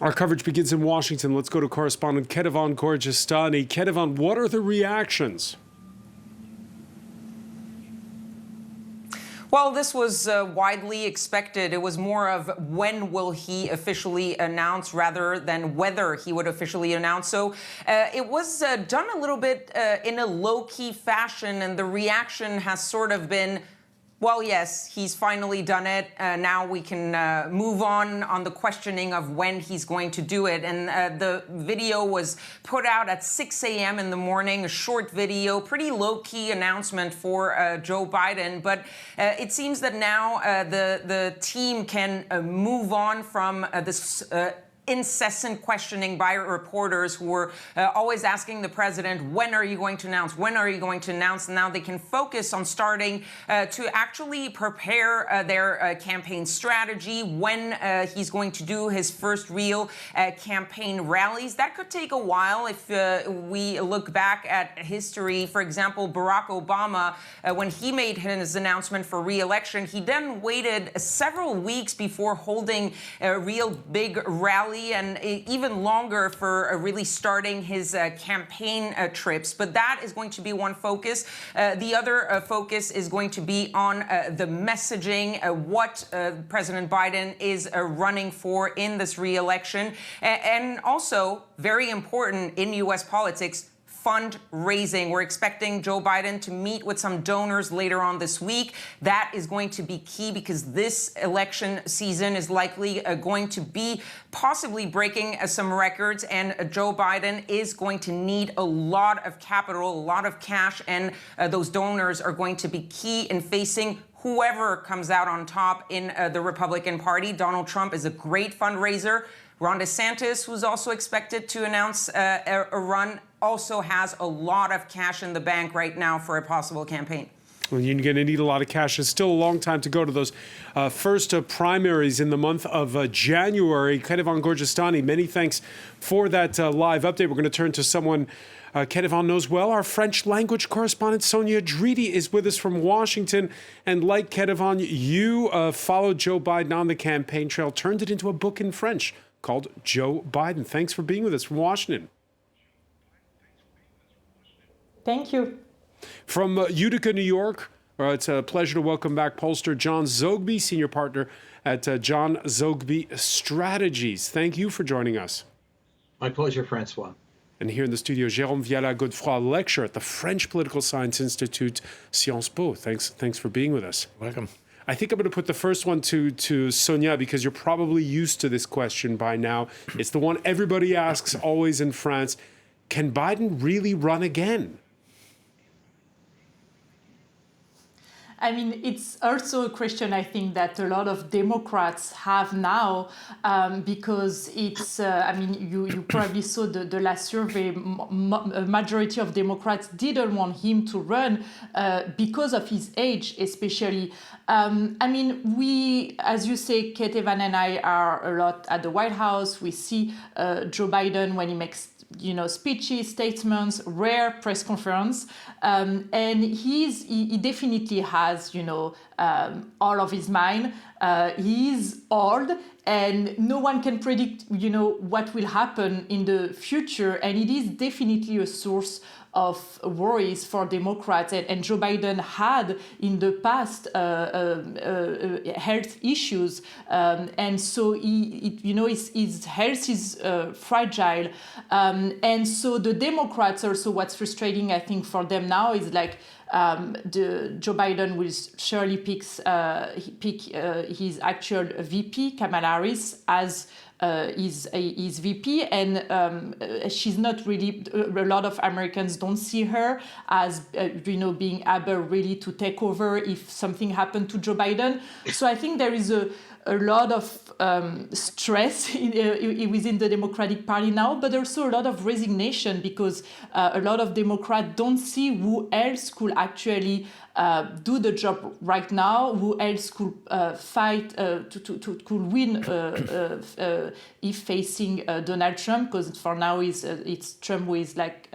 Our coverage begins in Washington. Let's go to correspondent Kethevane Gorjestani. Kethevane, what are the reactions? Well, this was widely expected. It was more of when will he officially announce rather than whether he would officially announce. So it was done a little bit in a low-key fashion, and the reaction has sort of been, well, yes, he's finally done it. Now we can move on the questioning of when he's going to do it. And the video was put out at 6 a.m. in the morning, a short video, pretty low-key announcement for Joe Biden. But it seems that now the team can move on from this incessant questioning by reporters who were always asking the president, when are you going to announce? When are you going to announce? And now they can focus on starting to actually prepare their campaign strategy, when he's going to do his first real campaign rallies. That could take a while if we look back at history. For example, Barack Obama, when he made his announcement for re-election, he then waited several weeks before holding a real big rally, and even longer for really starting his campaign trips. But that is going to be one focus. The other focus is going to be on the messaging, what President Biden is running for in this re-election. And also, very important in U.S. politics, fundraising. We're expecting Joe Biden to meet with some donors later on this week. That is going to be key because this election season is likely going to be possibly breaking some records, and Joe Biden is going to need a lot of capital, a lot of cash, and those donors are going to be key in facing whoever comes out on top in the Republican Party. Donald Trump is a great fundraiser. Ron DeSantis, who's also expected to announce a run, also has a lot of cash in the bank right now for a possible campaign. Well, you're going to need a lot of cash. There's still a long time to go to those first primaries in the month of January. Kethevane Gorjestani, many thanks for that live update. We're going to turn to someone Kethevane knows well. Our French language correspondent, Sonia Dridi, is with us from Washington. And like Kethevane, you followed Joe Biden on the campaign trail, turned it into a book in French called Joe Biden. Thanks for being with us from Washington. Thank you. From Utica, New York, it's a pleasure to welcome back pollster John Zogby, senior partner at John Zogby Strategies. Thank you for joining us. My pleasure, François. And here in the studio, Jérôme Viala-Gaudefroy Lecturer at the French Political Science Institute, Sciences Po. Thanks for being with us. Welcome. I think I'm going to put the first one to Sonia, because you're probably used to this question by now. It's the one everybody asks always in France. Can Biden really run again? I mean, it's also a question I think that a lot of Democrats have now, because it's, I mean, you probably saw the last survey, a majority of Democrats didn't want him to run because of his age, especially. I mean, we, as you say, Kethevane and I are a lot at the White House. We see Joe Biden when he makes speeches, statements, rare press conference, and he definitely has, all of his mind. He's old, and no one can predict, what will happen in the future, and it is definitely a source of worries for Democrats, and Joe Biden had in the past health issues, and so his health is fragile, and so the Democrats also, what's frustrating I think for them now is like Joe Biden will surely pick his actual VP Kamala Harris as is VP, and she's not really, a lot of Americans don't see her as being able really to take over if something happened to Joe Biden. So I think there is a lot of stress within the Democratic Party now, but also a lot of resignation, because a lot of Democrats don't see who else could actually do the job right now, who else could fight, could win if facing Donald Trump, because for now it's Trump who is like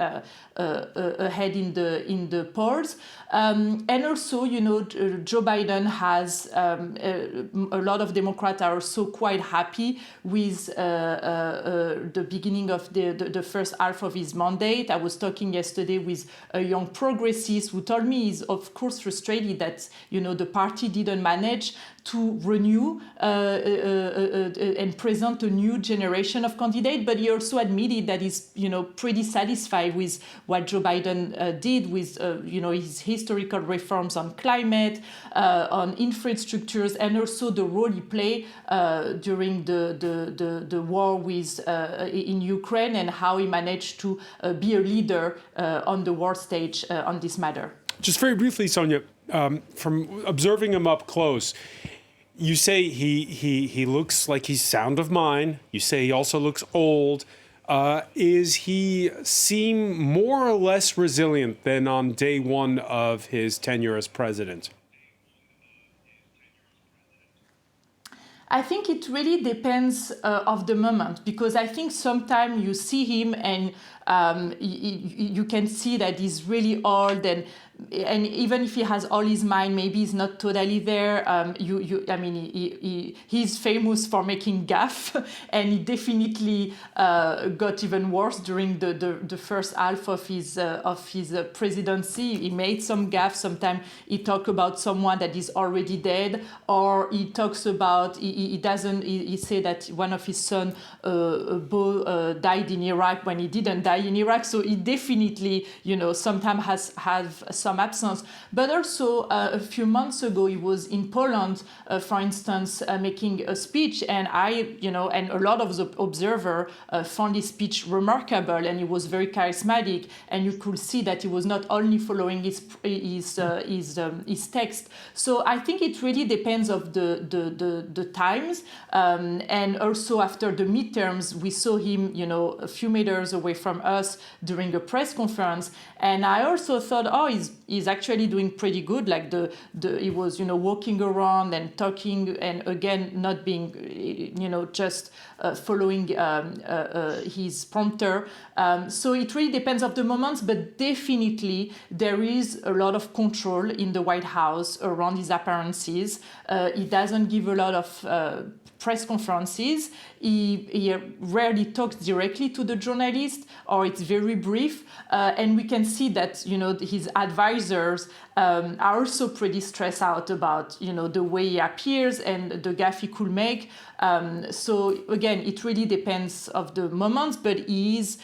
ahead in the polls, and also Joe Biden has a lot of Democrats are also quite happy with the beginning of the first half of his mandate. I was talking yesterday with a young progressist who told me he's of course frustrated that the party didn't manage to renew and present a new generation of candidates, but he also admitted that he's pretty satisfied with what Joe Biden did with his historical reforms on climate, on infrastructures, and also the role he played during the war in Ukraine, and how he managed to be a leader on the world stage on this matter. Just very briefly, Sonia, from observing him up close, you say he looks like he's sound of mind. You say he also looks old. Is he seem more or less resilient than on day one of his tenure as president? I think it really depends of the moment, because I think sometimes you see him and you can see that he's really old, and even if he has all his mind, maybe he's not totally there. He's famous for making gaffe, and he definitely got even worse during the first half of his presidency. He made some gaffes. Sometimes he talks about someone that is already dead, or he talks about he said that one of his sons died in Iraq when he didn't die in Iraq. So he definitely sometimes have some absence. But also a few months ago he was in Poland, for instance, making a speech, and and a lot of the observers found his speech remarkable, and he was very charismatic, and you could see that he was not only following his text. So I think it really depends of the times, and also after the midterms we saw him a few meters away from us during a press conference, and I also thought, he's actually doing pretty good. Like he was walking around and talking, and again not being just following his prompter. So it really depends of the moments, but definitely there is a lot of control in the White House around his appearances. He doesn't give a lot of press conferences. He rarely talks directly to the journalist, or it's very brief. And we can see that his advisors are also pretty stressed out about the way he appears and the gaffe he could make. So again, it really depends of the moments, but he is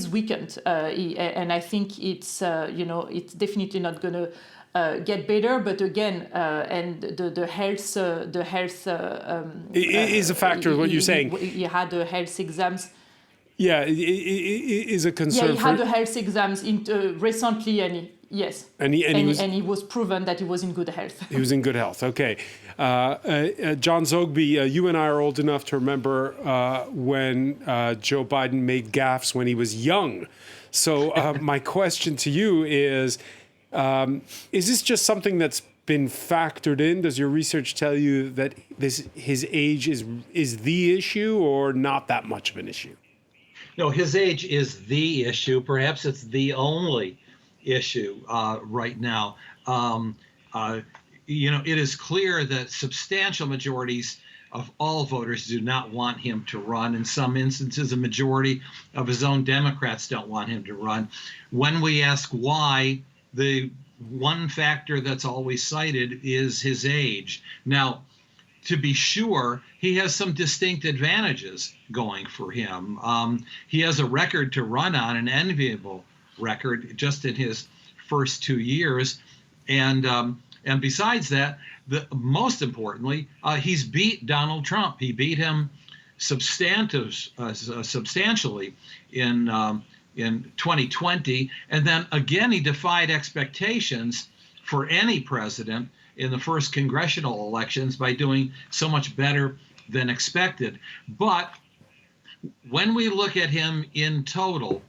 weakened, and I think it's definitely not going to get better, but again, and the health is a factor. What you're saying? He had the health exams. Yeah, it is a concern. Yeah, he had the health exams recently, and he was proven that he was in good health. He was in good health. Okay, John Zogby, you and I are old enough to remember when Joe Biden made gaffes when he was young. So my question to you is this just something that's been factored in? Does your research tell you that his age is the issue, or not that much of an issue? No, his age is the issue. Perhaps it's the only issue right now. It is clear that substantial majorities of all voters do not want him to run. In some instances, a majority of his own Democrats don't want him to run. When we ask why, the one factor that's always cited is his age. Now, to be sure, he has some distinct advantages going for him. He has a record to run on, an enviable record, just in his first 2 years. And besides that, most importantly, he's beat Donald Trump. He beat him substantially in 2020. And then again, he defied expectations for any president in the first congressional elections by doing so much better than expected. But when we look at him in total,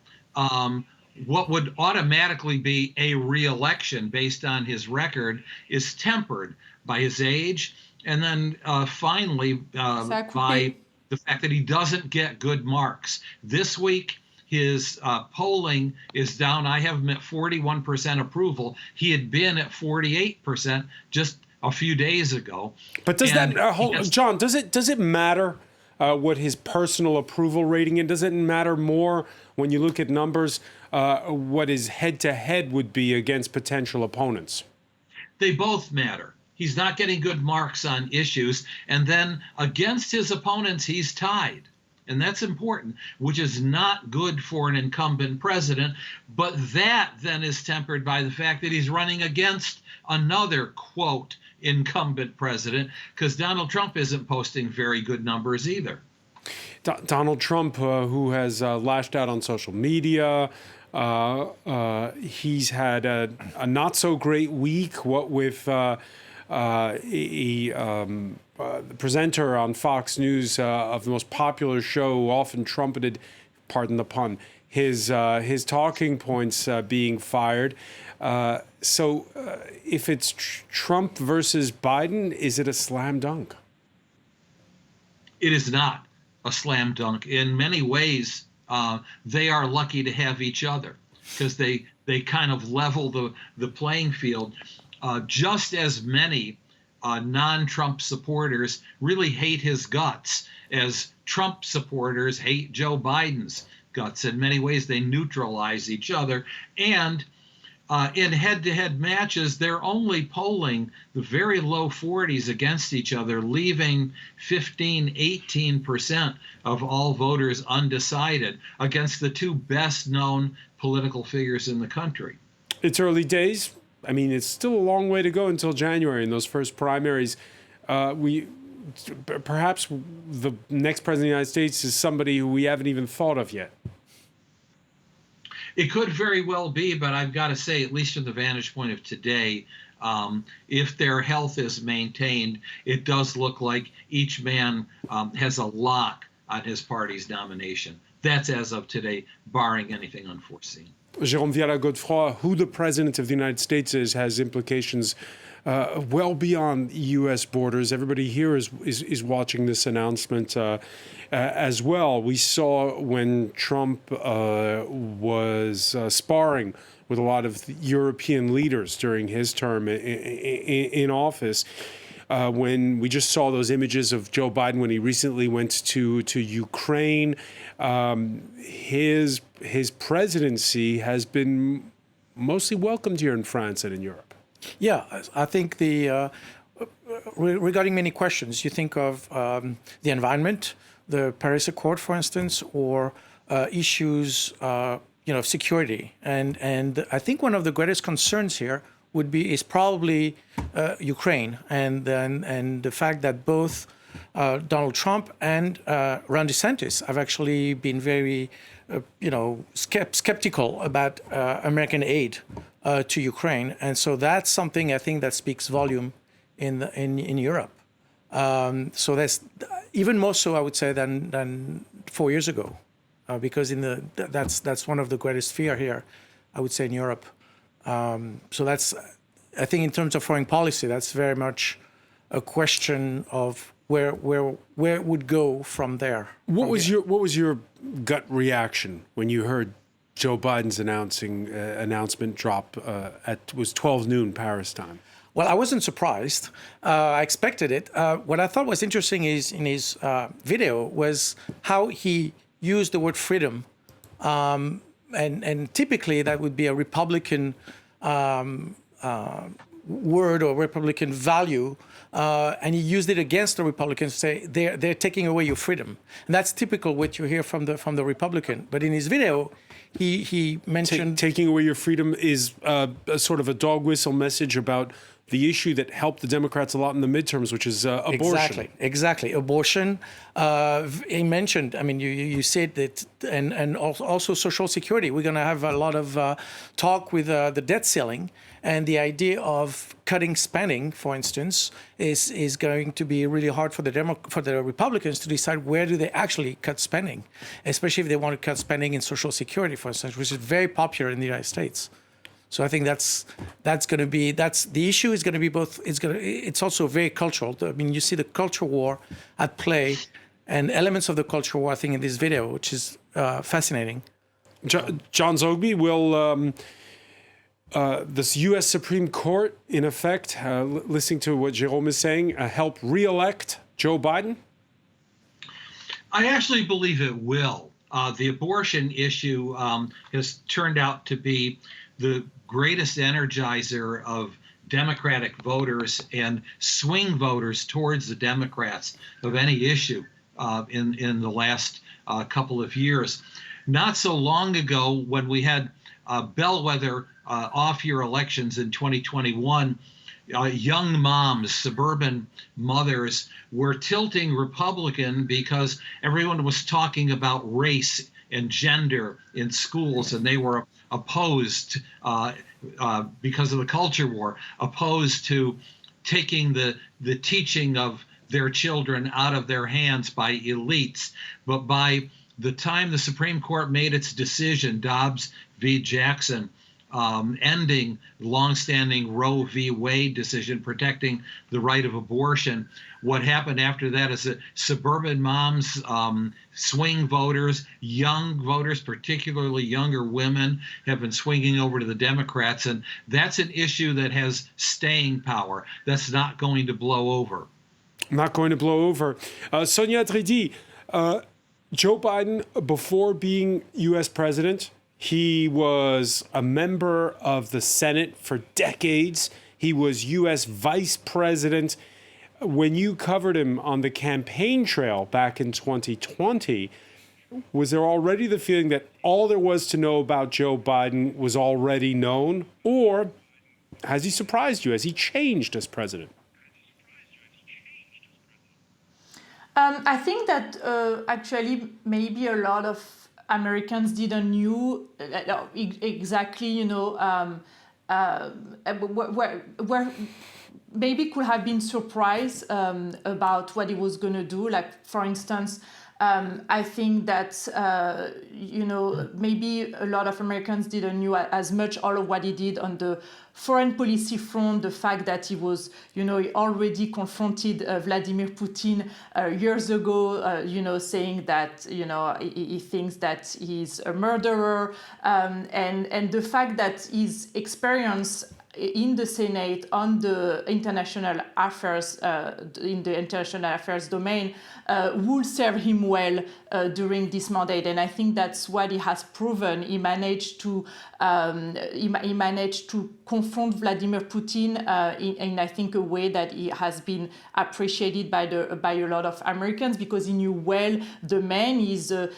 what would automatically be a re-election based on his record is tempered by his age, and then finally by the fact that he doesn't get good marks. This week, his polling is down. I have him at 41% approval. He had been at 48% just a few days ago. But does John, does it matter what his personal approval rating is? Does it matter more when you look at numbers what his head-to-head would be against potential opponents? They both matter. He's not getting good marks on issues, and then against his opponents, he's tied. And that's important, which is not good for an incumbent president. But that then is tempered by the fact that he's running against another, quote, incumbent president, because Donald Trump isn't posting very good numbers either. Donald Trump, who has lashed out on social media, he's had a not so great week. What with the presenter on Fox News of the most popular show, often trumpeted, pardon the pun, his talking points being fired. So if it's Trump versus Biden, is it a slam dunk? It is not a slam dunk. In many ways, they are lucky to have each other because they kind of level the playing field. Just as many non-Trump supporters really hate his guts as Trump supporters hate Joe Biden's guts. In many ways, they neutralize each other. And in head-to-head matches, they're only polling the very low 40s against each other, leaving 18% of all voters undecided against the two best-known political figures in the country. It's early days. I mean, it's still a long way to go until January in those first primaries. Perhaps the next president of the United States is somebody who we haven't even thought of yet. It could very well be, but I've got to say, at least from the vantage point of today, if their health is maintained, it does look like each man has a lock on his party's nomination. That's as of today, barring anything unforeseen. Jérôme Viala-Gaudefroy, who the president of the United States is, has implications well beyond U.S. borders. Everybody here is watching this announcement as well. We saw when Trump was sparring with a lot of European leaders during his term in office. When we just saw those images of Joe Biden when he recently went to Ukraine, his presidency has been mostly welcomed here in France and in Europe. Yeah, I think regarding many questions, you think of the environment, the Paris Accord, for instance, or issues of security, and I think one of the greatest concerns here is probably Ukraine, and the fact that both Donald Trump and Ron DeSantis have actually been very skeptical about American aid to Ukraine, and so that's something I think that speaks volume in Europe. So that's even more so, I would say, than 4 years ago, because that's one of the greatest fear here, I would say, in Europe. So that's, I think, in terms of foreign policy, that's very much a question of where it would go from there. What was your gut reaction when you heard Joe Biden's announcement drop was 12 noon Paris time? Well, I wasn't surprised. I expected it. What I thought was interesting is in his video was how he used the word freedom, and typically that would be a Republican word or Republican value, and he used it against the Republicans to say they're taking away your freedom, and that's typical what you hear from the Republican. But in his video, he mentioned taking away your freedom is a sort of a dog whistle message about the issue that helped the Democrats a lot in the midterms, which is abortion. Exactly. Abortion. He mentioned, I mean, you said that, and also Social Security. We're going to have a lot of talk with the debt ceiling, and the idea of cutting spending, for instance, is going to be really hard for the Republicans to decide where do they actually cut spending, especially if they want to cut spending in Social Security, for instance, which is very popular in the United States. So I think that's going to be the issue is going to be both. It's also very cultural. I mean, you see the culture war at play, and elements of the culture war, I think, in this video, which is fascinating. John Zogby, will this U.S. Supreme Court, in effect, listening to what Jérôme is saying, help re-elect Joe Biden? I actually believe it will. The abortion issue has turned out to be the greatest energizer of Democratic voters and swing voters towards the Democrats of any issue in the last couple of years. Not so long ago, when we had bellwether off-year elections in 2021, young moms, suburban mothers, were tilting Republican because everyone was talking about race and gender in schools, and they were opposed because of the culture war, opposed to taking the teaching of their children out of their hands by elites. But by the time the Supreme Court made its decision, Dobbs v. Jackson, ending longstanding Roe v. Wade decision protecting the right of abortion, what happened after that is that suburban moms, swing voters, young voters, particularly younger women, have been swinging over to the Democrats. And that's an issue that has staying power. That's not going to blow over. Not going to blow over. Sonia, Dridi, Joe Biden, before being U.S. president, he was a member of the Senate for decades. He was U.S. vice president. When you covered him on the campaign trail back in 2020, was there already the feeling that all there was to know about Joe Biden was already known? Or has he surprised you? Has he changed as president? I think that actually maybe a lot of Americans didn't knew exactly, where maybe could have been surprised about what he was going to do. Like, for instance, I think that, maybe a lot of Americans didn't know as much all of what he did on the foreign policy front, the fact that he was, he already confronted Vladimir Putin years ago, saying that, he thinks that he's a murderer, and the fact that his experience in the Senate on the international affairs, in the international affairs domain, will serve him well during this mandate, and I think that's what he has proven. He managed to confront Vladimir Putin in I think a way that he has been appreciated by a lot of Americans, because he knew well the man is a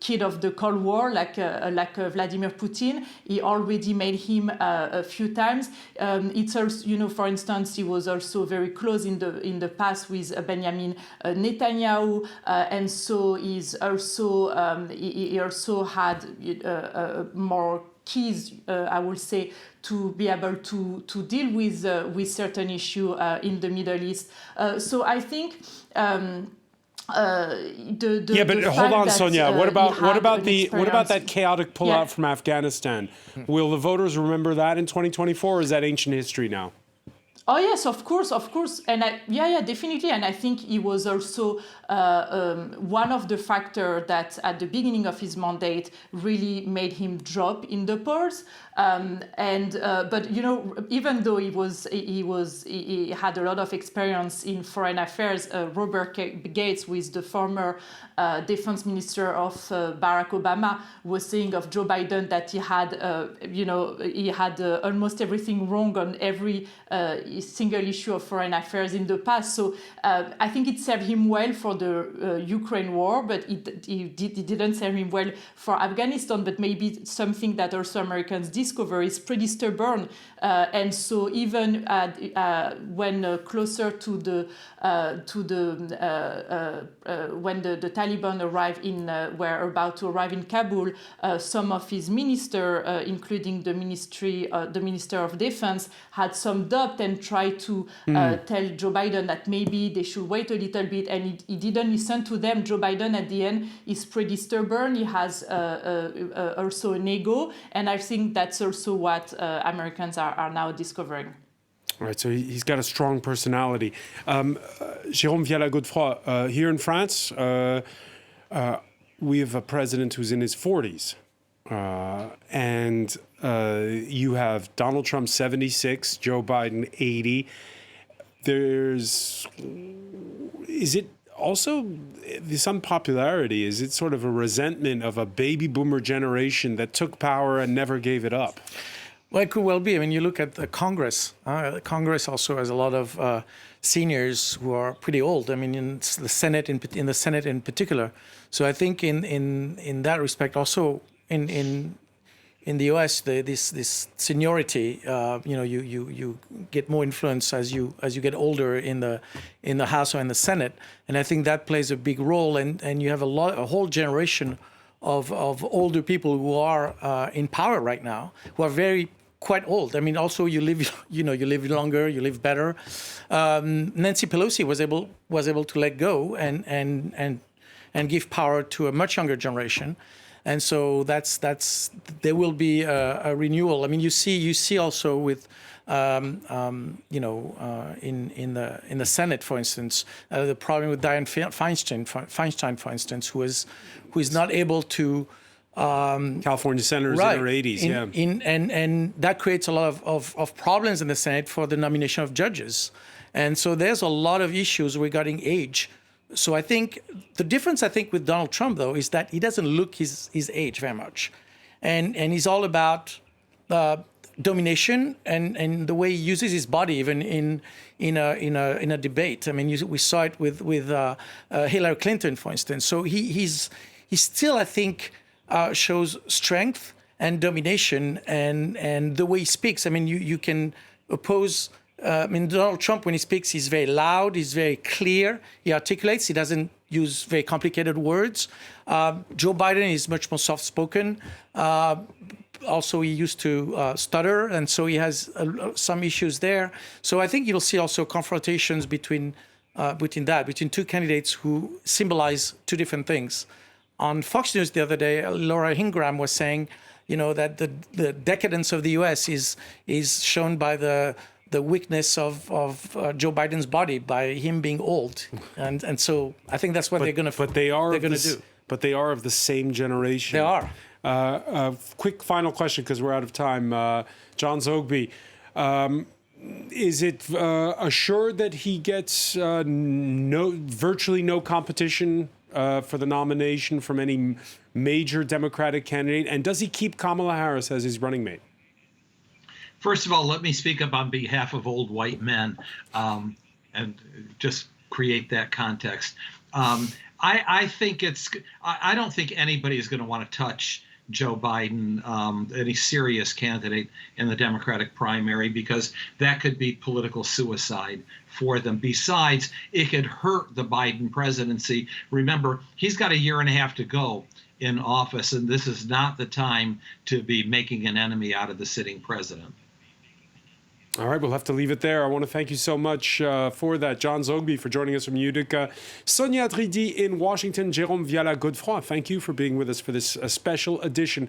kid of the Cold War, like Vladimir Putin. He already made him a few times. It's also, for instance, he was also very close in the past with Benjamin Netanyahu, and so he's also he also had more keys, I would say, to be able to deal with certain issue in the Middle East. So I think. But hold on, Sonia. What about that chaotic pullout from Afghanistan? Will the voters remember that in 2024, or is that ancient history now? Oh yes, of course, and definitely. And I think he was also one of the factors that at the beginning of his mandate really made him drop in the polls. But even though he had a lot of experience in foreign affairs, Robert Gates, who is the former defense minister of Barack Obama, was saying of Joe Biden that he had almost everything wrong on every single issue of foreign affairs in the past. So I think it served him well for the Ukraine war, but it didn't serve him well for Afghanistan. But maybe something that also Americans discover is pretty stubborn, and so even when closer to the when the Taliban were about to arrive in Kabul, some of his ministers, including the Minister of Defense, had some doubt and tried to tell Joe Biden that maybe they should wait a little bit, and he didn't listen to them. Joe Biden, at the end, is pretty stubborn. He has also an ego, and I think that's also what Americans are now discovering. All right, so he's got a strong personality. Jérôme Viala-Gaudefroy, here in France, we have a president who's in his 40s. And you have Donald Trump 76, Joe Biden 80. Is it also this unpopularity? Is it sort of a resentment of a baby boomer generation that took power and never gave it up? Well, it could well be. I mean, you look at the Congress. Congress also has a lot of seniors who are pretty old. I mean, in the Senate, in the Senate in particular. So I think in that respect, also in the U.S., this seniority, you get more influence as you get older in the House or in the Senate, and I think that plays a big role. And you have a whole generation of older people who are in power right now, who are quite old. I mean, also you live longer, you live better. Nancy Pelosi was able to let go and give power to a much younger generation. And so there will be a renewal. I mean, you see also with in the Senate, for instance, the problem with Dianne Feinstein, for instance, who is not able to California senators in their 80s, and that creates a lot of problems in the Senate for the nomination of judges. And so there's a lot of issues regarding age. So I think the difference, with Donald Trump, though, is that he doesn't look his age very much. And he's all about domination and the way he uses his body, even in a debate. I mean, we saw it with Hillary Clinton, for instance. So he still, I think, shows strength and domination and the way he speaks. I mean, you can oppose. Donald Trump, when he speaks, he's very loud, he's very clear, he articulates, he doesn't use very complicated words. Joe Biden is much more soft-spoken. Also, he used to stutter, and so he has some issues there. So I think you'll see also confrontations between two candidates who symbolize two different things. On Fox News the other day, Laura Ingraham was saying, that the decadence of the U.S. is shown by the weakness of Joe Biden's body, by him being old, and so I think that's what they're going to do. But they are of the same generation. They are. Quick final question, because we're out of time. John Zogby, is it assured that he gets virtually no competition for the nomination from any major Democratic candidate, and does he keep Kamala Harris as his running mate? First of all, let me speak up on behalf of old white men and just create that context. I don't think anybody is going to want to touch Joe Biden, any serious candidate in the Democratic primary, because that could be political suicide for them. Besides, it could hurt the Biden presidency. Remember, he's got a year and a half to go in office, and this is not the time to be making an enemy out of the sitting president. All right, we'll have to leave it there. I want to thank you so much for that. John Zogby for joining us from Utica. Sonia, Dridi in Washington. Jérôme Viala-Gaudefroy, thank you for being with us for this special edition